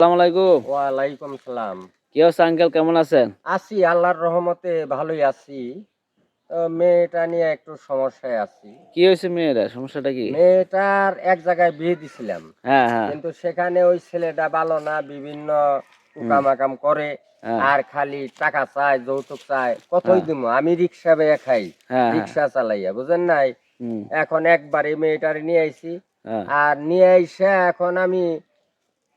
আসসালামু আলাইকুম। ওয়ালাইকুম সালাম। কি অবস্থা আঙ্কেল, কেমন আছেন? আছি আল্লাহর রহমতে ভালোই আছি। মেয়েটা নিয়ে একটু সমস্যায় আছি। কি হয়েছে মেয়েরা? সমস্যাটা কি? মেয়েটার এক জায়গায় বিয়ে দিছিলাম। হ্যাঁ, হ্যাঁ। কিন্তু সেখানে ওই ছেলেটা ভালো না, বিভিন্ন হুম, কুকামাকাম করে। হ্যাঁ, আর খালি টাকা চায়, যৌতুক চায়। কতই হ্যাঁ, দিমু? আমি রিক্সা বেয়া খাই। হ্যাঁ, হ্যাঁ। রিক্সা চালাইয়া, বুঝেন নাই? হুম, এখন একবারে মেয়েটারে নিয়ে আইছি। হ্যাঁ, আর নিয়ে আইসা এখন আমি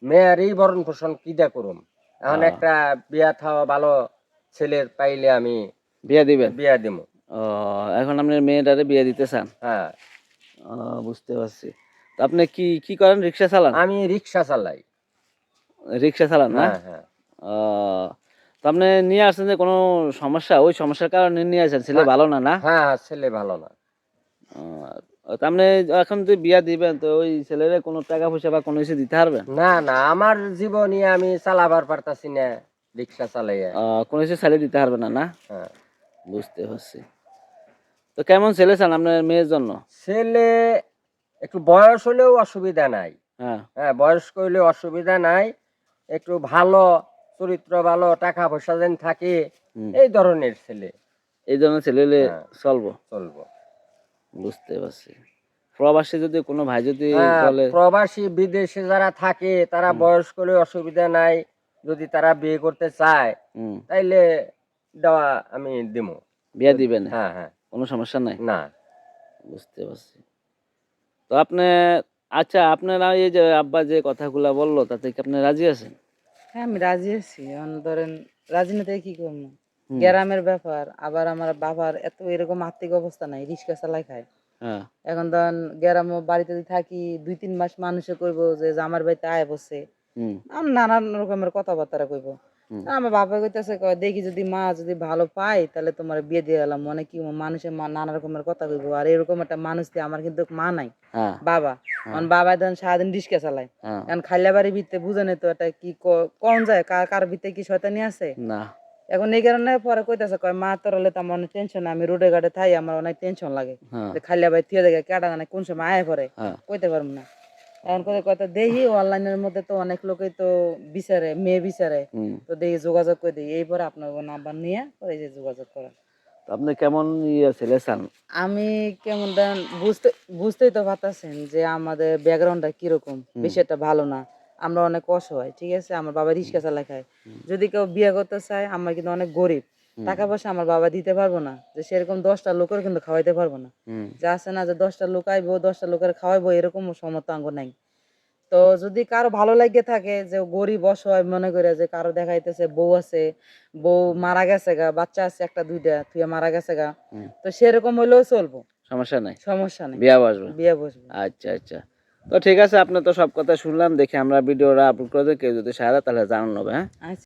মেয়েরই ভরণ পোষণ কিডা করুম। এখন আ একটা বিয়া থাওয়া ভালো ছেলের পাইলে আমি বিয়া দিবেন? বিয়া দিমু। ও, এখন আপনি মেয়েটারে বিয়ে দিতে চান? হ্যাঁ, ও, বুঝতে পারছি। তো আপনি কি করেন? রিক্সা চালান? আমি রিক্সা চালাই। রিক্সা চালান না? হ্যাঁ, হ্যাঁ। ও, তো আপনি নিয়ে আসছেন যে কোনো সমস্যা? ওই সমস্যার কারণে নিয়ে আসছেন। ছেলে হ্যাঁ, ভালো না, না? হ্যাঁ, ছেলে ভালো না। ও, তো আপনি এখন যে বিয়া দিবেন তো ওই ছেলেরে কোনো টাকা পয়সা বা কোনো কিছু দিতে পারবেন? না, না, আমার জীবনে আমি চালাবার পারতাছি না রিক্সা চালাইয়া। কোনো কিছু ছেলে দিতে পারবেন না, না? হ্যাঁ। বুঝতে পারছি। তো কেমন ছেলে চান আপনার মেয়ের জন্য? ছেলে একটু বয়স হলেও অসুবিধা নাই। হ্যাঁ, হ্যাঁ, বয়স্ক হইলেও অসুবিধা নাই। একটু ভালো, চরিত্র ভালো, টাকা পয়সা যেন থাকে, হুম। এই ধরনের ছেলে। এই ধরনের ছেলে হলে হ্যাঁ, চলবো। চলবো। বুঝতে পারছি। প্রবাসী যদি কোনো ভাই যদি হ্যাঁ, বলে প্রবাসী বিদেশে যারা থাকে তারা হুম, বয়স্ক হলে অসুবিধা নাই। যদি তারা বিয়ে করতে চায় হুম, তাইলে দেওয়া আমি দিমু। বিয়া দিবেন? হ্যাঁ, হ্যাঁ। কোনো সমস্যা নাই? না। বুঝতে পারছি। তো আপনি আচ্ছা আপনারা এই যে আব্বা যে কথাগুলা বলল তাতে কি আপনি রাজি আছেন? হ্যাঁ, আমি রাজি আছি। এখন ধরেন রাজি না থেকে কি করবো? হুম, গ্রামের ব্যাপার, আবার আমার বাবার এত এরকম আর্থিক অবস্থা নাই, রিক্সা চালায় খায়। হ্যাঁ, এখন ধরেন গ্রামে বাড়িতে যদি থাকি ২-৩ মাস মানুষে কইব যে জামার বাড়িতে আয় বসে। হুম, নানান রকমের কথাবার্তা কইব। হুম, আমার বাবা কইতাছে কয় দেখি যদি মা যদি ভালো পাই তাহলে তোমার বিয়ে দিয়ে এলাম। মানে কি মানুষে নানা রকমের কথা কইব। আর এরকম একটা মানুষ দিয়ে আমার কিন্তু মা নাই। হ্যাঁ, বাবা। হ্যাঁ, এখন বাবা ধরেন সারাদিন রিক্সা চালায়। হ্যাঁ, এখন খাইলা বাড়ির ভিতরে বুঝেনই তো এটা কি কোন যায় কার ভিতরে কি শয়তানি আছে? না, এখন এই কারণে পরে কইতাছে কয় মা তোর হলে তো আমার অনেক টেনশন, আমি রোডে ঘাটে থাই আমার অনেক টেনশন লাগে। হ্যাঁ, যে খাইলা বাড়ি থুয়ে দেখে কেডা জানে কোন সময় আয়া পড়ে হ্যাঁ, কইতে পারবো না। এখন কথা দেখি অনলাইনের মধ্যে তো অনেক লোকই তো বিচারে, মেয়ে বিচারে। হুম। তো দেখি যোগাযোগ করে দেই। এই পরে আপনার নাম্বার নিয়ে পরে এই যে যোগাযোগ করা। তো আপনি কেমন ছেলে চান? আমি কেমন দেন বুঝতেই তো পারতাছেন যে আমাদের ব্যাকগ্রাউন্ডটা কিরকম। হুম, বেশি একটা ভালো না। আমরা অনেক অসহায়। ঠিক আছে? আমার বাবা হুম, রিক্সা চালায় খায়। হুম, যদি কেউ বিয়ে করতে চায় আমরা কিন্তু অনেক গরিব। হুম, টাকা পয়সা আমার বাবা দিতে পারবো না। যে সেরকম ১০ টা লোকের কিন্তু খাওয়াইতে পারবো না। হুম, যে আছে না যে ১০ টা লোক আইবো, ১০ টা লোকের খাওয়াইবো এরকম সমর্থ আঙ্গ নাই। তো যদি কারো ভালো লাগে থাকে যে গরিব অসহায় মনে করে যে কারো দেখাইতেছে বউ আছে, বউ মারা গেছে গা, বাচ্চা আছে ১ টা ২ টা থুইয়া মারা গেছে গা। হুম। তো সেরকম হইলেও চলবো। সমস্যা নাই। সমস্যা নাই। বিয়া বসবে। বিয়ে বসবো। আচ্ছা, আচ্ছা। তো ঠিক আছে, আপনার তো সব কথা শুনলাম। দেখি আমরা ভিডিওটা আপলোড করে দেই। কেউ যদি সাড়া দেয় তাহলে জানানো হবে, হ্যাঁ? আচ্ছা।